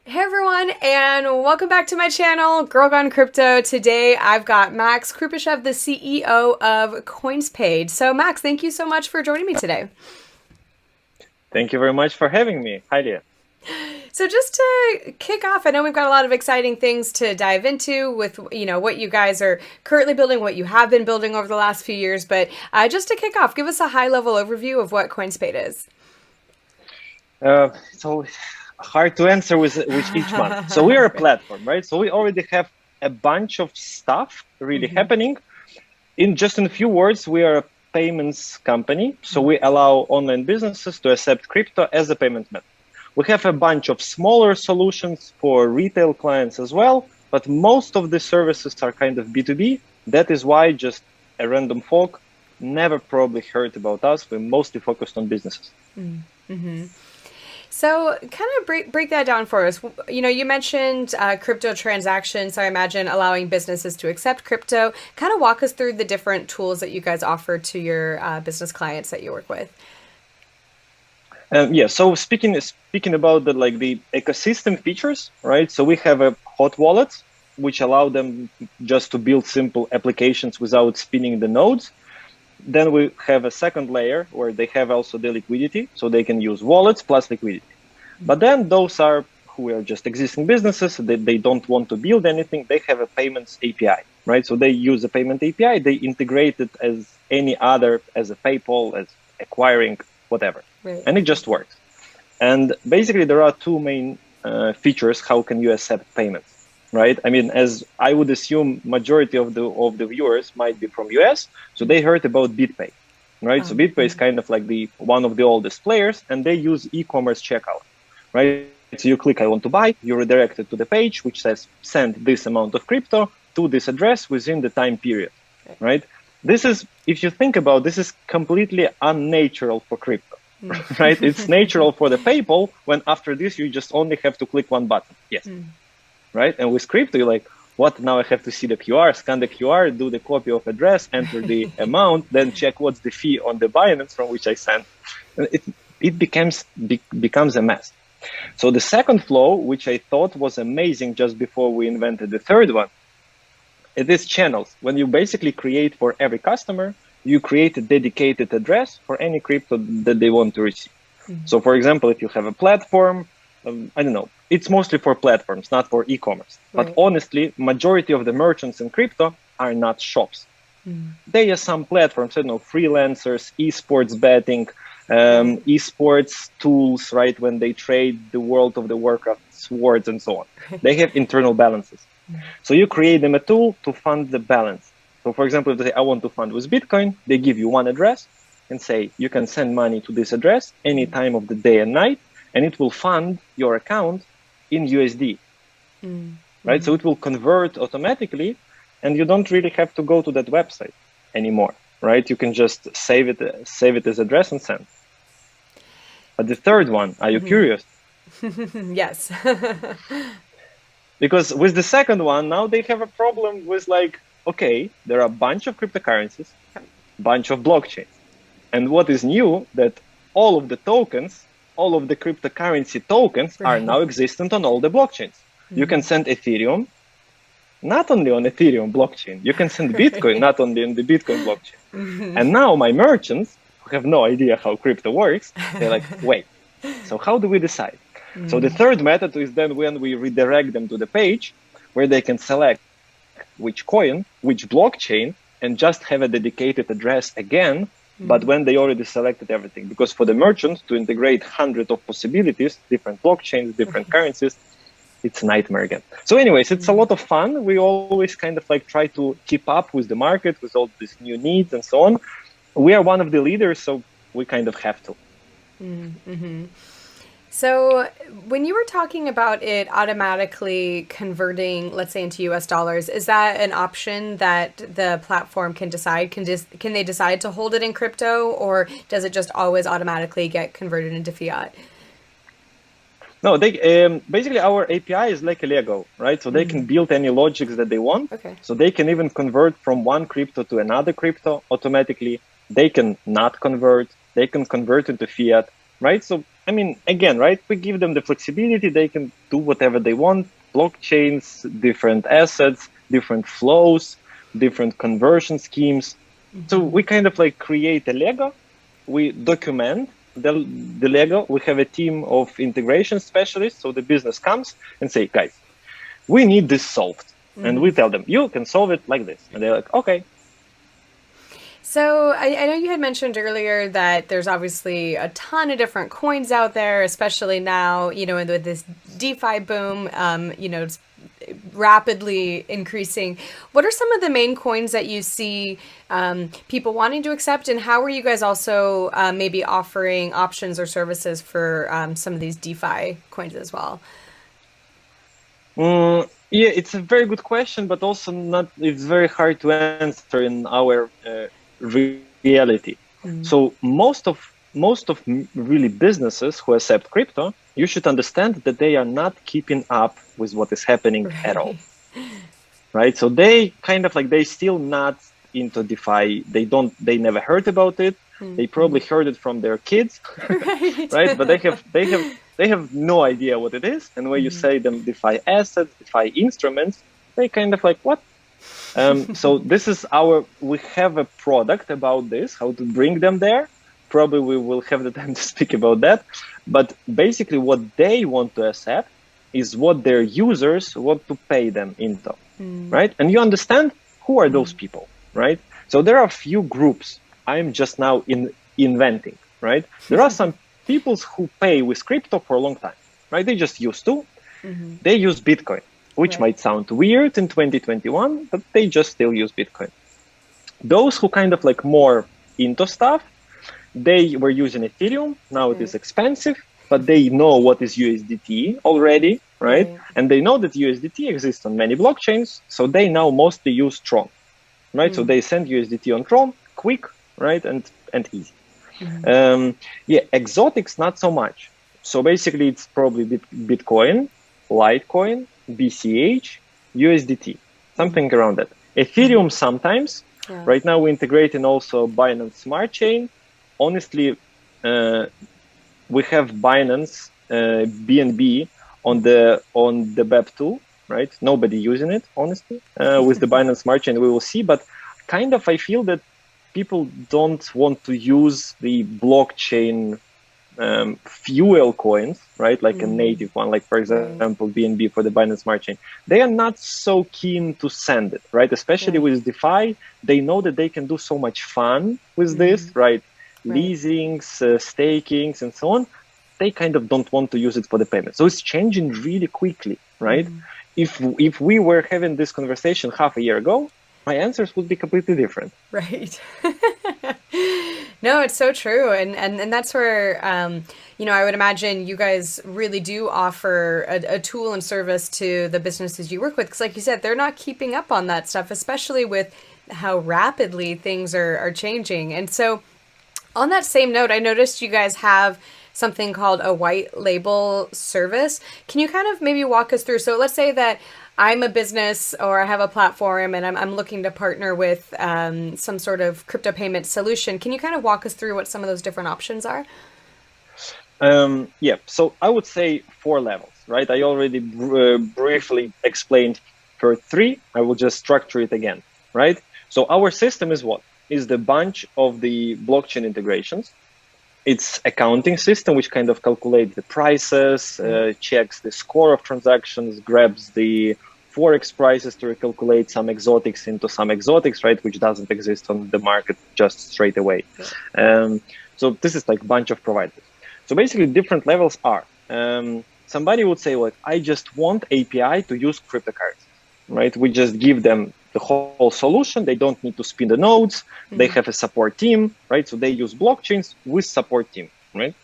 Hey everyone, and welcome back to my channel, Girl Gone Crypto. Today I've got Maxcrupyshev, the CEO of CoinsPaid. So Max, thank you so much for joining me today. Thank you very much for having me. Hi, Leah. So just to kick off, I know we've got a lot of exciting things to dive into with what you guys are currently building, what you have been building over the last few years. But just to kick off, give us a high-level overview of what CoinsPaid is. So hard to answer with each one. So we are a Right. platform, right? So we already have a bunch of stuff really happening. In a few words, we are a payments company. So we allow online businesses to accept crypto as a payment method. We have a bunch of smaller solutions for retail clients as well, but most of the services are kind of B2B. That is why just a random folk never probably heard about us. We're mostly focused on businesses. So, kind of break that down for us. You mentioned crypto transactions, so I imagine allowing businesses to accept crypto. Kind of walk us through the different tools that you guys offer to your business clients that you work with. Yeah. So speaking about the ecosystem features, right? So we have a hot wallet, which allow them just to build simple applications without spinning the nodes. Then we have a second layer where they have also the liquidity, so they can use wallets plus liquidity. But then those are who are just existing businesses, they don't want to build anything, they have a payments API, right? So they use a payment API, they integrate it as any other, as a PayPal, as acquiring, whatever. Right. And it just works. And basically there are two main features, how can you accept payments? Right? I mean, as I would assume, majority of the viewers might be from US, so they heard about BitPay, right? So BitPay is kind of like the one of the oldest players, and they use e-commerce checkout, right? So you click I want to buy, you're redirected to the page which says send this amount of crypto to this address within the time period, right? This is, if you think about this, is completely unnatural for crypto, right? It's natural for the PayPal when after this you just only have to click one button, yes. Right? And with crypto, you're like, what? Now I have to see the QR, scan the QR, do the copy of address, enter the amount, then check what's the fee on the Binance from which I sent. And it becomes a mess. So the second flow, which I thought was amazing just before we invented the third one, it is channels. When you basically create for every customer, you create a dedicated address for any crypto that they want to receive. So for example, if you have a platform, I don't know, it's mostly for platforms, not for e-commerce. But honestly, majority of the merchants in crypto are not shops. They are some platforms, I don't know, freelancers, esports betting, esports tools, right? When they trade the World of the Warcraft swords and so on. They have internal balances. So you create them a tool to fund the balance. So for example, if they say, I want to fund with Bitcoin, they give you one address and say, you can send money to this address any time of the day and night, and it will fund your account in USD, right? So it will convert automatically, and you don't really have to go to that website anymore, right? You can just save it as address and send. But the third one, are you curious? Yes. Because with the second one, now they have a problem with like, okay, there are a bunch of cryptocurrencies, bunch of blockchains. And what is new, that all of the tokens, all of the cryptocurrency tokens are now existent on all the blockchains. You can send Ethereum, not only on Ethereum blockchain, you can send Bitcoin, not only on the Bitcoin blockchain. And now my merchants who have no idea how crypto works, they're like, wait, so how do we decide? So the third method is then when we redirect them to the page where they can select which coin, which blockchain, and just have a dedicated address again, but when they already selected everything. Because for the merchant to integrate hundreds of possibilities, different blockchains, different currencies, it's a nightmare again. So anyways, it's a lot of fun. We always kind of like try to keep up with the market, with all these new needs and so on. We are one of the leaders, so we kind of have to. So when you were talking about it automatically converting, let's say, into US dollars, is that an option that the platform can decide? Can they decide to hold it in crypto, or does it just always automatically get converted into fiat? No, they basically our API is like a Lego, right? So they can build any logics that they want. Okay. So they can even convert from one crypto to another crypto automatically. They can not convert. They can convert into fiat, right? So I mean, again, right? We give them the flexibility. They can do whatever they want. Blockchains, different assets, different flows, different conversion schemes. So we kind of like create a Lego. We document the Lego. We have a team of integration specialists. So the business comes and say, guys, we need this solved. And we tell them, you can solve it like this. And they're like, okay. So I know you had mentioned earlier that there's obviously a ton of different coins out there, especially now, with this DeFi boom, it's rapidly increasing. What are some of the main coins that you see people wanting to accept, and how are you guys also maybe offering options or services for some of these DeFi coins as well? Yeah, it's a very good question, but also it's very hard to answer in our reality. So most of really businesses who accept crypto, you should understand that they are not keeping up with what is happening at all. Right? So they kind of like, they still not into DeFi. They never heard about it. They probably heard it from their kids, right? But they have no idea what it is. And when you say them DeFi assets, DeFi instruments, they kind of like, what? So we have a product about this, how to bring them there. Probably we will have the time to speak about that. But basically what they want to accept is what their users want to pay them into, right? And you understand who are those people, right? So there are a few groups I'm just now inventing, right? There are some people who pay with crypto for a long time, right? They just used to. They use Bitcoin, which might sound weird in 2021, but they just still use Bitcoin. Those who kind of like more into stuff, they were using Ethereum. Now it is expensive, but they know what is USDT already, right? And they know that USDT exists on many blockchains, so they now mostly use Tron, right? So they send USDT on Tron, quick, right, and easy. Exotics, not so much. So basically, it's probably Bitcoin, Litecoin, BCH, USDT, something around that. Ethereum sometimes. Right now, we're integrating also Binance Smart Chain. Honestly, we have Binance BNB on the BEP2, right? Nobody using it, honestly. With the Binance Smart Chain, we will see. But kind of, I feel that people don't want to use the blockchain fuel coins, right? Like a native one, like for example, BNB for the Binance Smart Chain. They are not so keen to send it, right? Especially with DeFi, they know that they can do so much fun with this, right? Leasings, stakings, and so on. They kind of don't want to use it for the payment. So it's changing really quickly, right? If we were having this conversation half a year ago, my answers would be completely different. Right. No, it's so true. And that's where, I would imagine you guys really do offer a tool and service to the businesses you work with. Because like you said, they're not keeping up on that stuff, especially with how rapidly things are changing. And so on that same note, I noticed you guys have something called a white label service. Can you kind of maybe walk us through? So let's say that I'm a business or I have a platform and I'm looking to partner with some sort of crypto payment solution. Can you kind of walk us through what some of those different options are? So I would say 4 levels, right? I already briefly explained for 3. I will just structure it again, right? So our system is what? Is the bunch of the blockchain integrations. It's accounting system, which kind of calculates the prices, checks the score of transactions, grabs the Forex prices to recalculate some exotics into some exotics, right, which doesn't exist on the market just straight away. So this is like a bunch of providers. So basically different levels are, somebody would say, like, I just want API to use cryptocurrencies, right? We just give them the whole solution. They don't need to spin the nodes. They have a support team, right? So they use blockchains with support team, right?